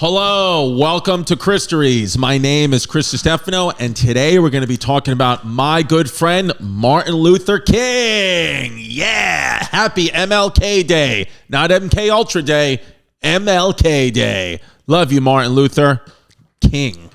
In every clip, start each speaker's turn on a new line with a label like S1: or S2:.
S1: Hello, welcome to Christories. My name is Distefano, and today we're going to be talking about my good friend, Martin Luther King. Yeah, happy MLK Day. Not MK Ultra Day, MLK Day. Love you, Martin Luther King.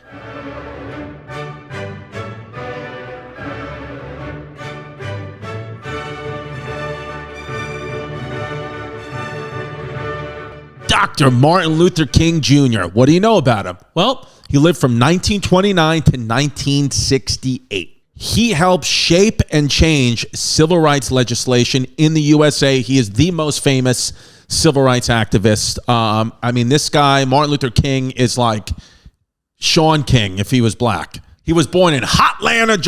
S1: Dr. Martin Luther King Jr. What do you know about him? Well, he lived from 1929 to 1968. He helped shape and change civil rights legislation in the USA. He is the most famous civil rights activist. This guy, Martin Luther King, is like Sean King if he was black. He was born in HOT-Lanta,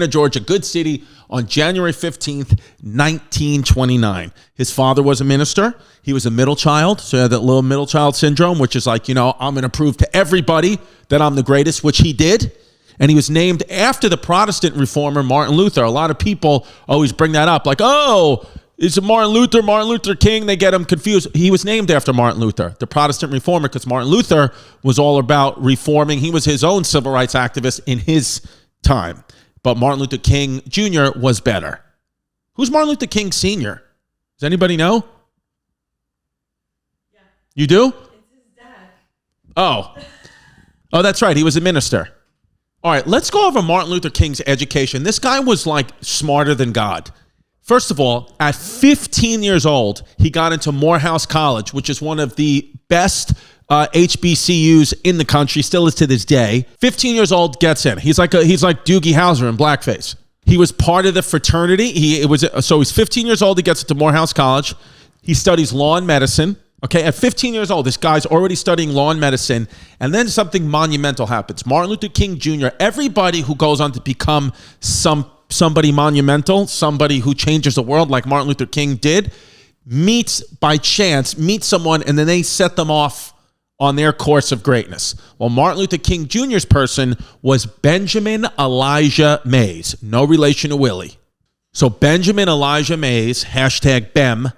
S1: Georgia, good city, on January 15th, 1929. His father was a minister. He was a middle child, so he had that little middle child syndrome, which is like, I'm going to prove to everybody that I'm the greatest, which he did. And he was named after the Protestant reformer, Martin Luther. A lot of people always bring that up, like, oh, is it Martin Luther King? They get him confused. He was named after Martin Luther, the Protestant reformer, because Martin Luther was all about reforming. He was his own civil rights activist in his time. But Martin Luther King Jr. was better. Who's Martin Luther King Sr.? Does anybody know?
S2: Yeah.
S1: You do?
S2: It's his dad.
S1: Oh, that's right. He was a minister. All right, let's go over Martin Luther King's education. This guy was like smarter than God. First of all, at 15 years old, he got into Morehouse College, which is one of the best HBCUs in the country, still is to this day. 15 years old, gets in. He's like Doogie Howser in blackface. He was part of the fraternity. So he's 15 years old. He gets into Morehouse College. He studies law and medicine. Okay, at 15 years old, this guy's already studying law and medicine, and then something monumental happens. Martin Luther King Jr., everybody who goes on to become somebody monumental, somebody who changes the world like Martin Luther King did, meets someone, and then they set them off on their course of greatness. Well, Martin Luther King Jr.'s person was Benjamin Elijah Mays, no relation to Willie. So Benjamin Elijah Mays, #BEM,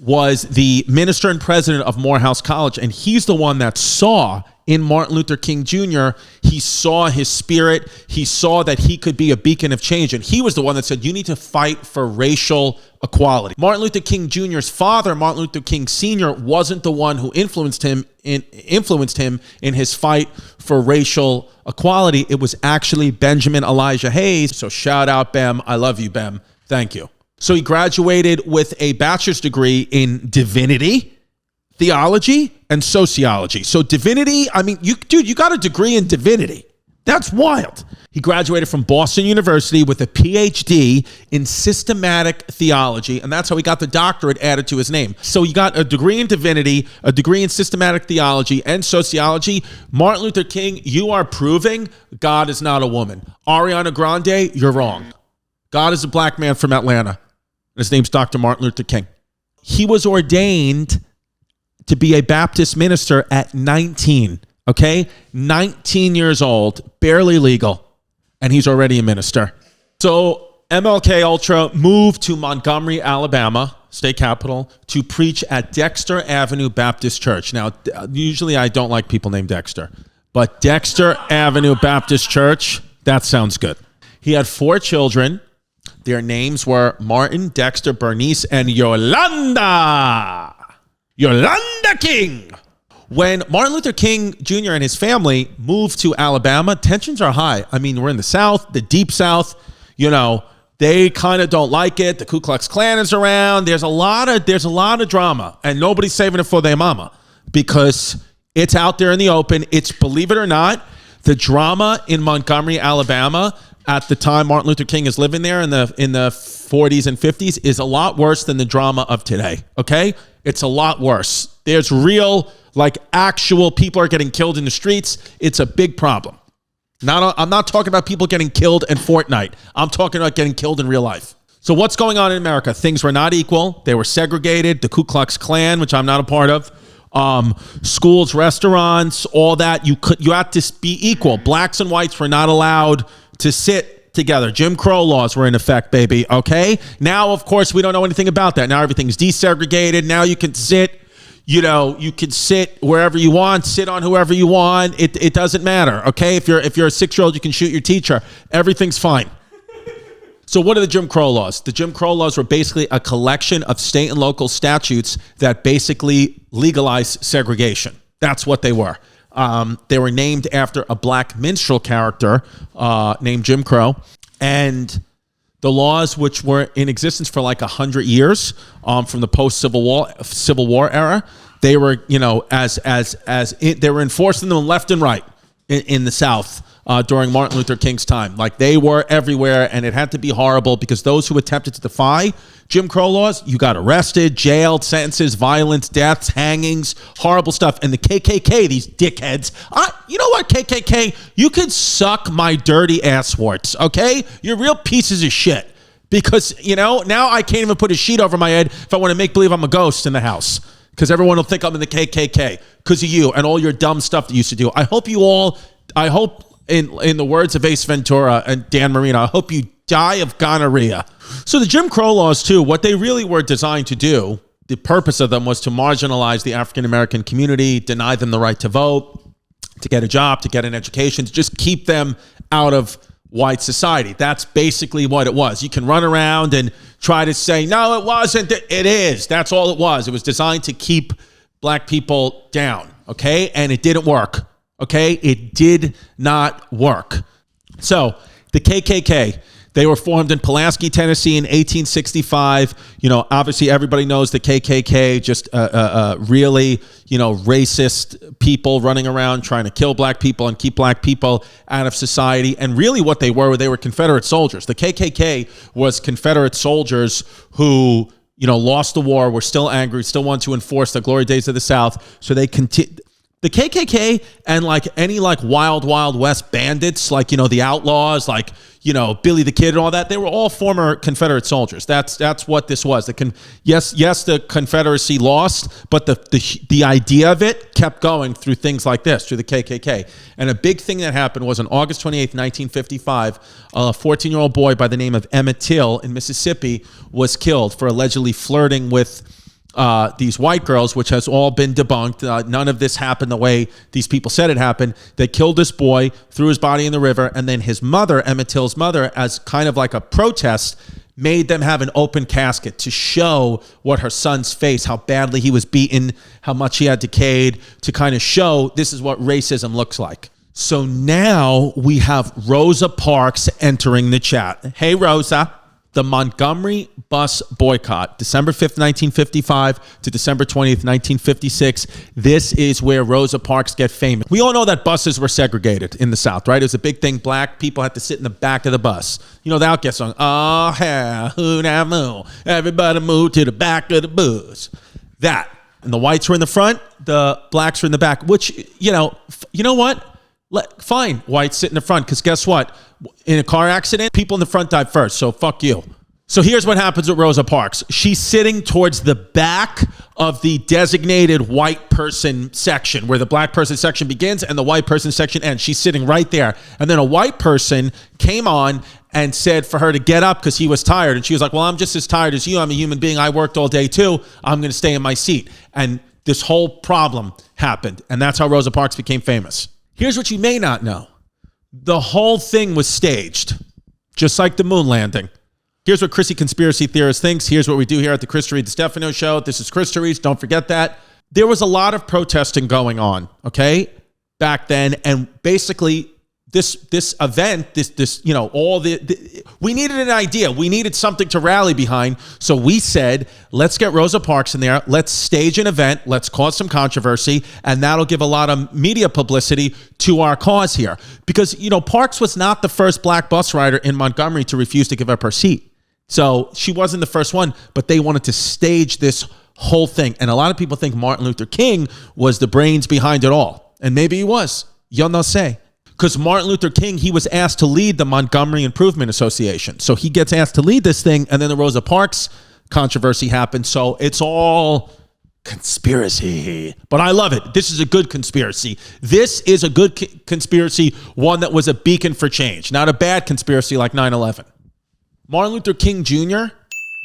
S1: was the minister and president of Morehouse College, and he's the one that saw in Martin Luther King Jr., he saw his spirit, he saw that he could be a beacon of change, and he was the one that said, you need to fight for racial equality. Martin Luther King Jr.'s father, Martin Luther King Sr., wasn't the one who influenced him in his fight for racial equality. It was actually Benjamin Elijah Hayes. So shout out, Bem. I love you, Bem. Thank you. So he graduated with a bachelor's degree in divinity, theology, and sociology. So divinity, you got a degree in divinity. That's wild. He graduated from Boston University with a PhD in systematic theology, and that's how he got the doctorate added to his name. So he got a degree in divinity, a degree in systematic theology, and sociology. Martin Luther King, you are proving God is not a woman. Ariana Grande, you're wrong. God is a black man from Atlanta. His name's Dr. Martin Luther King. He was ordained to be a Baptist minister at 19, okay? 19 years old, barely legal, and he's already a minister. So MLK Ultra moved to Montgomery, Alabama, state capital, to preach at Dexter Avenue Baptist Church. Now, usually I don't like people named Dexter, but Dexter Avenue Baptist Church, that sounds good. He had 4 children. Their names were Martin, Dexter, Bernice, and Yolanda King. When Martin Luther King Jr. and his family moved to Alabama, tensions are high. We're in the South, the deep South. They kind of don't like it. The Ku Klux Klan is around. There's a lot of drama, and nobody's saving it for their mama because it's out there in the open. It's, believe it or not, the drama in Montgomery, Alabama, at the time Martin Luther King is living there in the 40s and 50s, is a lot worse than the drama of today, okay? It's a lot worse. There's real, actual people are getting killed in the streets. It's a big problem. I'm not talking about people getting killed in Fortnite. I'm talking about getting killed in real life. So what's going on in America? Things were not equal. They were segregated. The Ku Klux Klan, which I'm not a part of, schools, restaurants, all that. You had to be equal. Blacks and whites were not allowed to sit together. Jim Crow laws were in effect, baby, okay? Now, of course, we don't know anything about that. Now everything's desegregated. Now you can sit, You know, you can sit wherever you want, sit on whoever you want. It doesn't matter, okay? If you're a 6-year-old, you can shoot your teacher. Everything's fine. So what are the Jim Crow laws? The Jim Crow laws were basically a collection of state and local statutes that basically legalize segregation. That's what they were. They were named after a black minstrel character named Jim Crow. And the laws, which were in existence for like 100 years, from the post-Civil War era, they were, you know, they were enforcing them left and right in the South during Martin Luther King's time. Like, they were everywhere, and it had to be horrible because those who attempted to defy Jim Crow laws, you got arrested, jailed, sentences, violence, deaths, hangings, horrible stuff. And the KKK, these dickheads, you know what, KKK? You can suck my dirty ass warts, okay? You're real pieces of shit. Because, you know, now I can't even put a sheet over my head if I want to make believe I'm a ghost in the house. Because everyone will think I'm in the KKK because of you and all your dumb stuff that you used to do. I hope in the words of Ace Ventura and Dan Marino, I hope you die of gonorrhea. So the Jim Crow laws, too, what they really were designed to do, the purpose of them was to marginalize the African-American community, deny them the right to vote, to get a job, to get an education, to just keep them out of white society. That's basically what it was. You can run around and try to say, no, it wasn't. It is. That's all it was. It was designed to keep black people down, okay? And it didn't work, okay? It did not work. So the KKK, they were formed in Pulaski, Tennessee in 1865. You know, obviously everybody knows the KKK, just really, you know, racist people running around trying to kill black people and keep black people out of society. And really what they were Confederate soldiers. The KKK was Confederate soldiers who, you know, lost the war, were still angry, still wanted to enforce the glory days of the South. So they continued. The KKK and like any like wild West bandits, like, you know, the Outlaws, like, you know, Billy the Kid and all that, they were all former Confederate soldiers. That's what this was. Yes, the Confederacy lost, but the idea of it kept going through things like this, through the KKK. And a big thing that happened was on August 28th, 1955, a 14-year-old boy by the name of Emmett Till in Mississippi was killed for allegedly flirting with these white girls, which has all been debunked. None of this happened the way these people said it happened. They killed this boy, threw his body in the river, and then his mother, Emmett Till's mother, as kind of like a protest, made them have an open casket to show what her son's face, how badly he was beaten, how much he had decayed, to kind of show this is what racism looks like. So now we have Rosa Parks entering the chat. Hey, Rosa. The Montgomery bus boycott, December 5th, 1955 to December 20th, 1956. This is where Rosa Parks get famous. We all know that buses were segregated in the South, right? It was a big thing. Black people had to sit in the back of the bus. You know the Outcast song, oh, yeah, who now move? Everybody move to the back of the bus. That. And the whites were in the front, the blacks were in the back, which, you know what? Fine, whites sit in the front, because guess what? In a car accident, people in the front die first, so fuck you. So here's what happens with Rosa Parks. She's sitting towards the back of the designated white person section, where the black person section begins and the white person section ends. She's sitting right there. And then a white person came on and said for her to get up because he was tired. And she was like, well, I'm just as tired as you. I'm a human being. I worked all day too. I'm going to stay in my seat. And this whole problem happened. And that's how Rosa Parks became famous. Here's what you may not know. The whole thing was staged, just like the moon landing. Here's what Chrissy Conspiracy Theorist thinks. Here's what we do here at the Christories Distefano show. This is Christories. Don't forget that. There was a lot of protesting going on, okay, back then. And basically, this event, you know, we needed an idea. We needed something to rally behind. So we said, let's get Rosa Parks in there. Let's stage an event. Let's cause some controversy. And that'll give a lot of media publicity to our cause here. Because, you know, Parks was not the first black bus rider in Montgomery to refuse to give up her seat. So she wasn't the first one, but they wanted to stage this whole thing. And a lot of people think Martin Luther King was the brains behind it all. And maybe he was. You'll not say. Because Martin Luther King, he was asked to lead the Montgomery Improvement Association. So he gets asked to lead this thing, and then the Rosa Parks controversy happened. So it's all conspiracy. But I love it. This is a good conspiracy. This is a good conspiracy, one that was a beacon for change, not a bad conspiracy like 9/11. Martin Luther King Jr.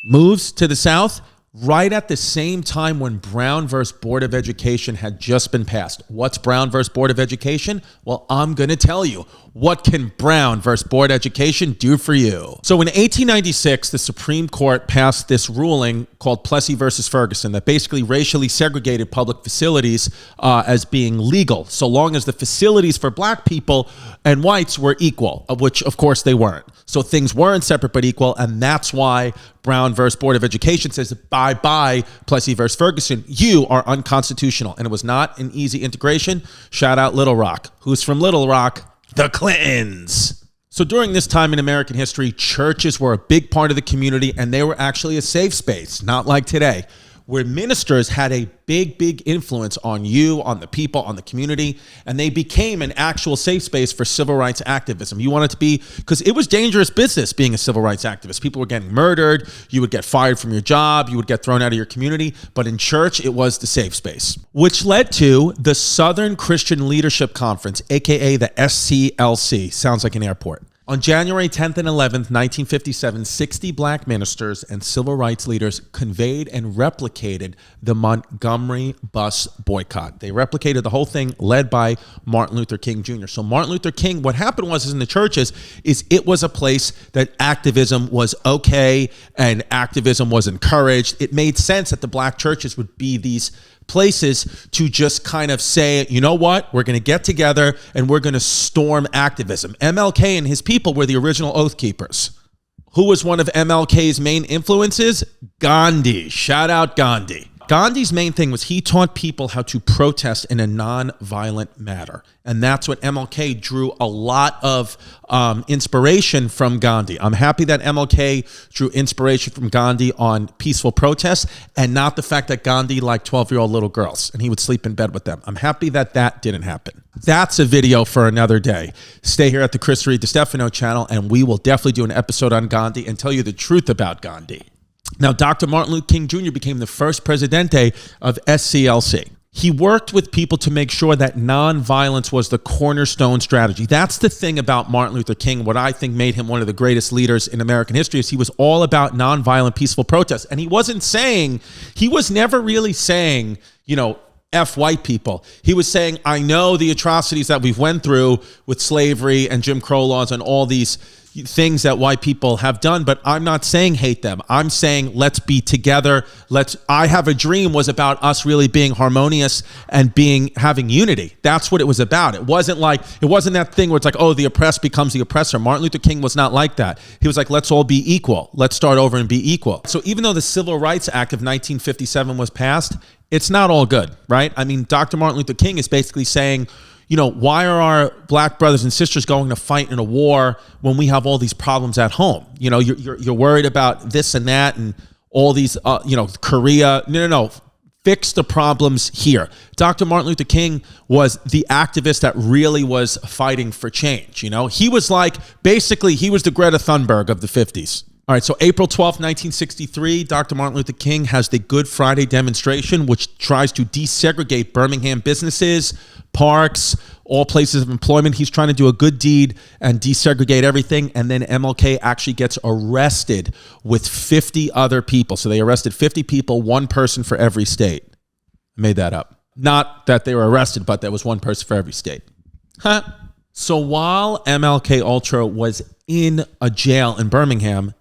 S1: moves to the South right at the same time when Brown versus Board of Education had just been passed. What's Brown versus Board of Education? Well, I'm going to tell you. What can Brown versus Board of Education do for you? So in 1896, the Supreme Court passed this ruling called Plessy versus Ferguson that basically racially segregated public facilities as being legal, so long as the facilities for black people and whites were equal, of which, of course, they weren't. So things weren't separate but equal, and that's why Brown versus Board of Education says, bye-bye, Plessy versus Ferguson. You are unconstitutional. And it was not an easy integration. Shout out Little Rock. Who's from Little Rock? The Clintons. So during this time in American history, churches were a big part of the community, and they were actually a safe space, not like today, where ministers had a big influence on you, on the people, on the community, and they became an actual safe space for civil rights activism. You want it to be, because it was dangerous business being a civil rights activist. People were getting murdered, you would get fired from your job, you would get thrown out of your community, but in church, it was the safe space. Which led to the Southern Christian Leadership Conference, aka the SCLC, sounds like an airport. On January 10th and 11th, 1957, 60 black ministers and civil rights leaders conveyed and replicated the Montgomery bus boycott. They replicated the whole thing, led by Martin Luther King Jr. So Martin Luther King, what happened was in the churches, is it was a place that activism was okay and activism was encouraged. It made sense that the black churches would be these places to just kind of say, you know what, we're going to get together and we're going to storm activism. MLK and his people were the original Oath Keepers. Who was one of MLK's main influences? Gandhi. Shout out Gandhi. Gandhi's main thing was he taught people how to protest in a non-violent manner. And that's what MLK drew a lot of inspiration from Gandhi. I'm happy that MLK drew inspiration from Gandhi on peaceful protests and not the fact that Gandhi liked 12-year-old little girls and he would sleep in bed with them. I'm happy that that didn't happen. That's a video for another day. Stay here at the Christories Distefano channel and we will definitely do an episode on Gandhi and tell you the truth about Gandhi. Now, Dr. Martin Luther King Jr. became the first presidente of SCLC. He worked with people to make sure that nonviolence was the cornerstone strategy. That's the thing about Martin Luther King. What I think made him one of the greatest leaders in American history is he was all about nonviolent, peaceful protest. And he was never really saying, you know, F white people. He was saying, I know the atrocities that we've went through with slavery and Jim Crow laws and all these things that white people have done, but I'm not saying hate them. I'm saying let's be together. I Have a Dream was about us really being harmonious and having unity. That's what it was about. It wasn't that thing where it's like, oh, the oppressed becomes the oppressor. Martin Luther King was not like that. He was like, let's all be equal. Let's start over and be equal. So even though the Civil Rights Act of 1957 was passed, it's not all good, right? I mean, Dr. Martin Luther King is basically saying, you know, why are our black brothers and sisters going to fight in a war when we have all these problems at home? You know, you're worried about this and that and all these, Korea. No. Fix the problems here. Dr. Martin Luther King was the activist that really was fighting for change. You know, he was he was the Greta Thunberg of the 50s. All right, so April 12th, 1963, Dr. Martin Luther King has the Good Friday demonstration, which tries to desegregate Birmingham businesses, parks, all places of employment. He's trying to do a good deed and desegregate everything. And then MLK actually gets arrested with 50 other people. So they arrested 50 people, one person for every state. I made that up. Not that they were arrested, but there was one person for every state. So while MLK Ultra was in a jail in Birmingham,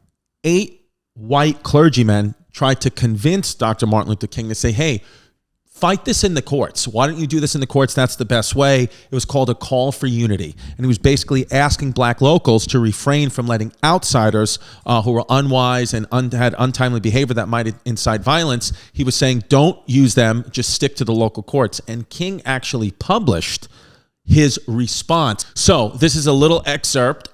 S1: 8 white clergymen tried to convince Dr. Martin Luther King to say, hey, fight this in the courts. Why don't you do this in the courts? That's the best way. It was called a call for unity. And he was basically asking black locals to refrain from letting outsiders who were unwise and had untimely behavior that might incite violence. He was saying, don't use them, just stick to the local courts. And King actually published his response. So this is a little excerpt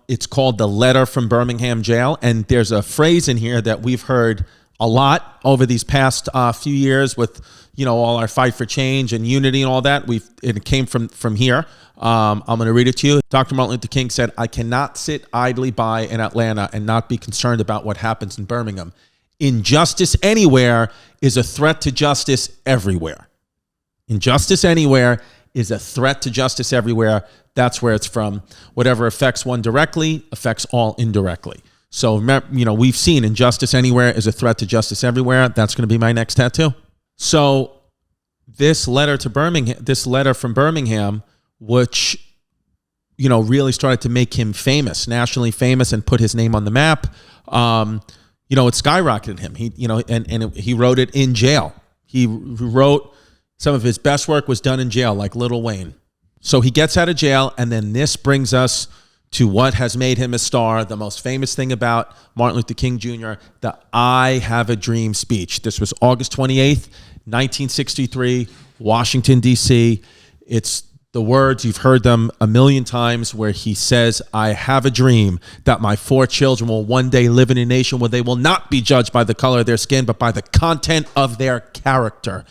S1: it's called The Letter from Birmingham Jail. And there's a phrase in here that we've heard a lot over these past few years with, you know, all our fight for change and unity and all that. It came from here. I'm going to read it to you. Dr. Martin Luther King said, I cannot sit idly by in Atlanta and not be concerned about what happens in Birmingham. Injustice anywhere is a threat to justice everywhere. Injustice anywhere is a threat to justice everywhere. That's where it's from. Whatever affects one directly affects all indirectly. So, we've seen injustice anywhere is a threat to justice everywhere. That's going to be my next tattoo. So this letter from Birmingham, which, really started to make him famous, nationally famous, and put his name on the map. It skyrocketed him. He wrote it in jail. He wrote some of his best work was done in jail, like Lil Wayne. So he gets out of jail, and then this brings us to what has made him a star, the most famous thing about Martin Luther King Jr., the I Have a Dream speech. This was August 28th, 1963, Washington, D.C. It's the words, you've heard them a million times, where he says, I have a dream that my 4 children will one day live in a nation where they will not be judged by the color of their skin, but by the content of their character.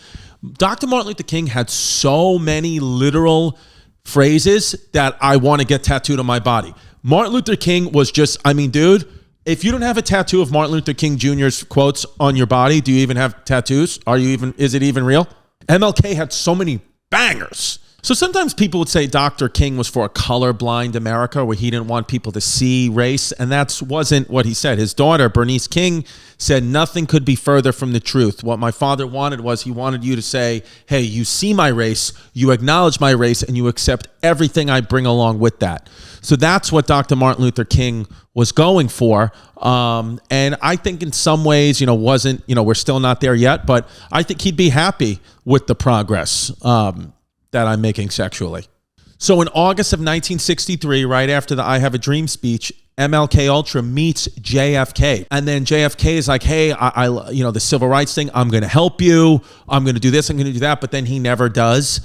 S1: Dr. Martin Luther King had so many literal phrases that I want to get tattooed on my body. Martin Luther King was just, dude, if you don't have a tattoo of Martin Luther King Jr.'s quotes on your body, do you even have tattoos? Is it even real? MLK had so many bangers. So sometimes people would say Dr. King was for a colorblind America where he didn't want people to see race, and that wasn't what he said. His daughter, Bernice King, said nothing could be further from the truth. What my father wanted was he wanted you to say, hey, you see my race, you acknowledge my race, and you accept everything I bring along with that. So that's what Dr. Martin Luther King was going for. And I think in some ways, we're still not there yet, but I think he'd be happy with the progress that I'm making sexually. So in August of 1963, right after the I Have a Dream speech, MLK Ultra meets JFK. And then JFK is like, hey, the civil rights thing, I'm going to help you. I'm going to do this, I'm going to do that. But then he never does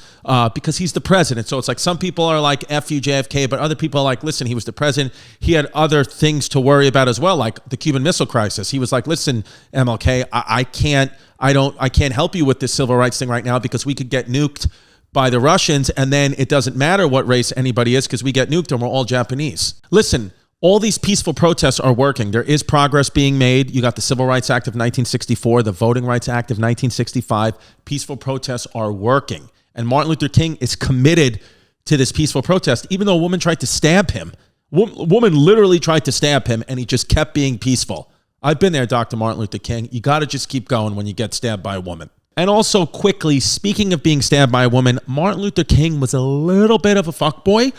S1: because he's the president. So it's like some people are like, F you, JFK. But other people are like, listen, he was the president. He had other things to worry about as well, like the Cuban Missile Crisis. He was like, listen, MLK, I can't help you with this civil rights thing right now because we could get nuked by the Russians, and then it doesn't matter what race anybody is because we get nuked and we're all Japanese. Listen, all these peaceful protests are working. There is progress being made. You got the Civil Rights Act of 1964, the Voting Rights Act of 1965. Peaceful protests are working. And Martin Luther King is committed to this peaceful protest, even though a woman tried to stab him. Woman literally tried to stab him, and he just kept being peaceful. I've been there, Dr. Martin Luther King. You got to just keep going when you get stabbed by a woman. And also, quickly, speaking of being stabbed by a woman, Martin Luther King was a little bit of a fuckboy.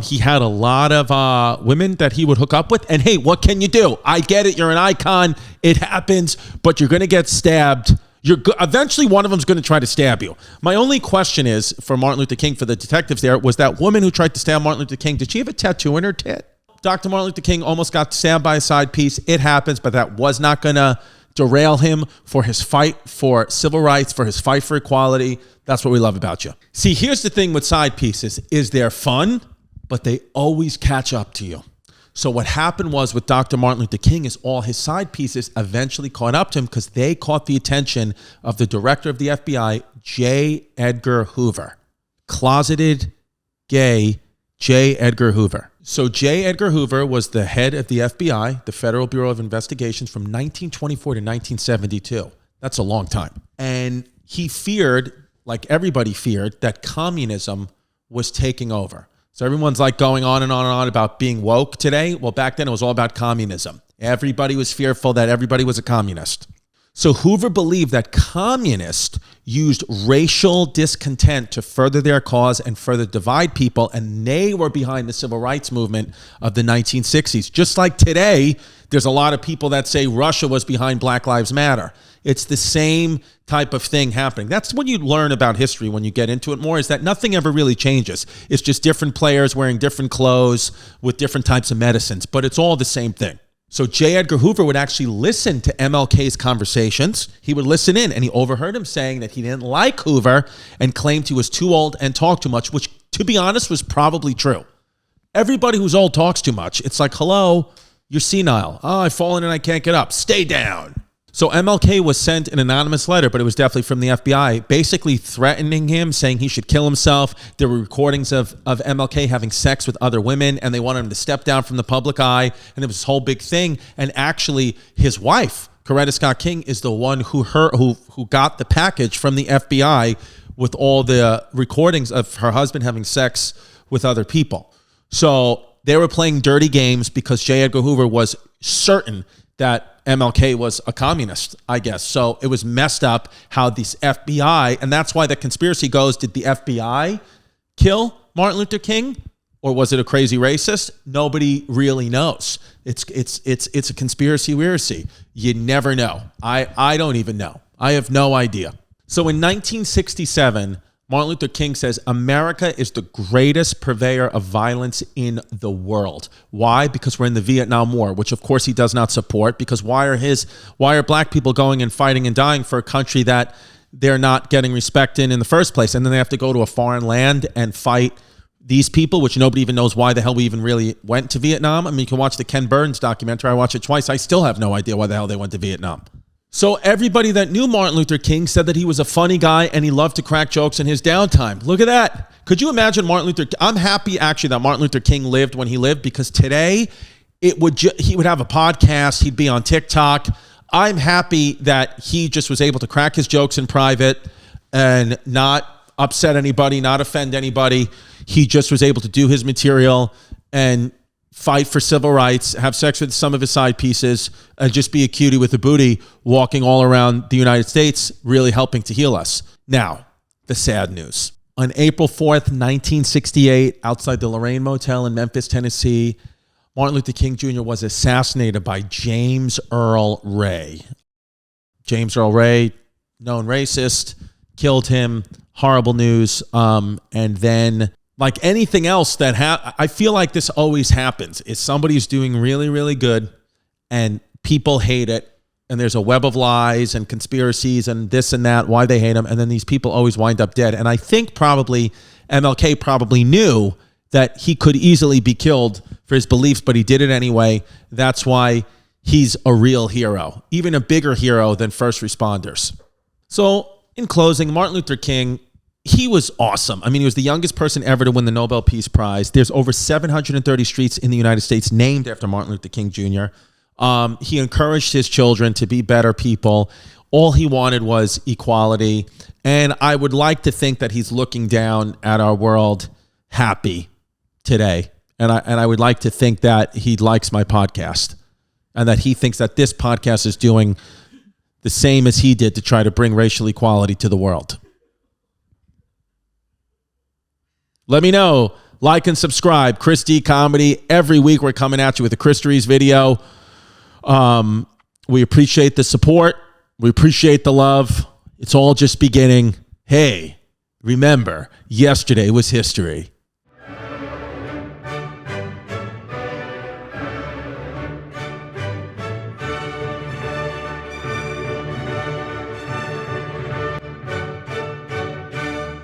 S1: He had a lot of women that he would hook up with. And hey, what can you do? I get it. You're an icon. It happens. But you're going to get stabbed. Eventually, one of them is going to try to stab you. My only question is, for Martin Luther King, for the detectives there, was that woman who tried to stab Martin Luther King, did she have a tattoo in her tit? Dr. Martin Luther King almost got stabbed by a side piece. It happens, but that was not going to derail him for his fight for civil rights, for his fight for equality. That's what we love about you. See, here's the thing with side pieces is they're fun, but they always catch up to you. So what happened was with Dr. Martin Luther King is all his side pieces eventually caught up to him because they caught the attention of the director of the FBI, J. Edgar Hoover. Closeted, gay J. Edgar Hoover. So J. Edgar Hoover was the head of the FBI, the Federal Bureau of Investigations, from 1924 to 1972. That's a long time. And he feared, like everybody feared, that communism was taking over. So everyone's like going on and on and on about being woke today. Well, back then it was all about communism. Everybody was fearful that everybody was a communist. So Hoover believed that communists used racial discontent to further their cause and further divide people, and they were behind the civil rights movement of the 1960s. Just like today, there's a lot of people that say Russia was behind Black Lives Matter. It's the same type of thing happening. That's what you learn about history when you get into it more, is that nothing ever really changes. It's just different players wearing different clothes with different types of medicines, but it's all the same thing. So J. Edgar Hoover would actually listen to MLK's conversations. He would listen in, and he overheard him saying that he didn't like Hoover and claimed he was too old and talked too much, which, to be honest, was probably true. Everybody who's old talks too much. It's like, hello, you're senile. Oh, I've fallen and I can't get up. Stay down. So MLK was sent an anonymous letter, but it was definitely from the FBI, basically threatening him, saying he should kill himself. There were recordings of MLK having sex with other women, and they wanted him to step down from the public eye, and it was this whole big thing. And actually, his wife, Coretta Scott King, is the one who got the package from the FBI with all the recordings of her husband having sex with other people. So they were playing dirty games because J. Edgar Hoover was certain that MLK was a communist, I guess. So it was messed up how these FBI, and that's why the conspiracy goes, did the FBI kill Martin Luther King? Or was it a crazy racist? Nobody really knows. It's a conspiracy weiracy. You never know. I don't even know. I have no idea. So in 1967, Martin Luther King says, America is the greatest purveyor of violence in the world. Why? Because we're in the Vietnam War, which of course he does not support, because why are black people going and fighting and dying for a country that they're not getting respect in the first place? And then they have to go to a foreign land and fight these people, which nobody even knows why the hell we even really went to Vietnam. I mean, you can watch the Ken Burns documentary. I watched it twice. I still have no idea why the hell they went to Vietnam. So everybody that knew Martin Luther King said that he was a funny guy and he loved to crack jokes in his downtime. Look at that. Could you imagine Martin Luther? I'm happy actually that Martin Luther King lived when he lived, because today he would have a podcast. He'd be on TikTok. I'm happy that he just was able to crack his jokes in private and not upset anybody, not offend anybody. He just was able to do his material and fight for civil rights, have sex with some of his side pieces, and just be a cutie with a booty walking all around the United States, really helping to heal us. Now, the sad news. On April 4th, 1968, outside the Lorraine Motel in Memphis, Tennessee, Martin Luther King Jr. was assassinated by James Earl Ray. James Earl Ray, known racist, killed him. Horrible news. And then, like anything else that I feel like this always happens, is somebody's doing really, really good and people hate it. And there's a web of lies and conspiracies and this and that, why they hate him. And then these people always wind up dead. And I think probably MLK probably knew that he could easily be killed for his beliefs, but he did it anyway. That's why he's a real hero, even a bigger hero than first responders. So in closing, Martin Luther King, he was awesome. I mean, he was the youngest person ever to win the Nobel Peace Prize. There's over 730 streets in the United States named after Martin Luther King Jr. He encouraged his children to be better people. All he wanted was equality. And I would like to think that he's looking down at our world happy today. And I would like to think that he likes my podcast and that he thinks that this podcast is doing the same as he did to try to bring racial equality to the world. Let me know. Like and subscribe. Chris D Comedy. Every week we're coming at you with a Christories video. We appreciate the support. We appreciate the love. It's all just beginning. Hey, remember, yesterday was history.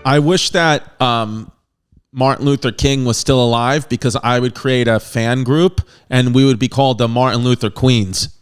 S1: I wish that Martin Luther King was still alive, because I would create a fan group and we would be called the Martin Luther Queens.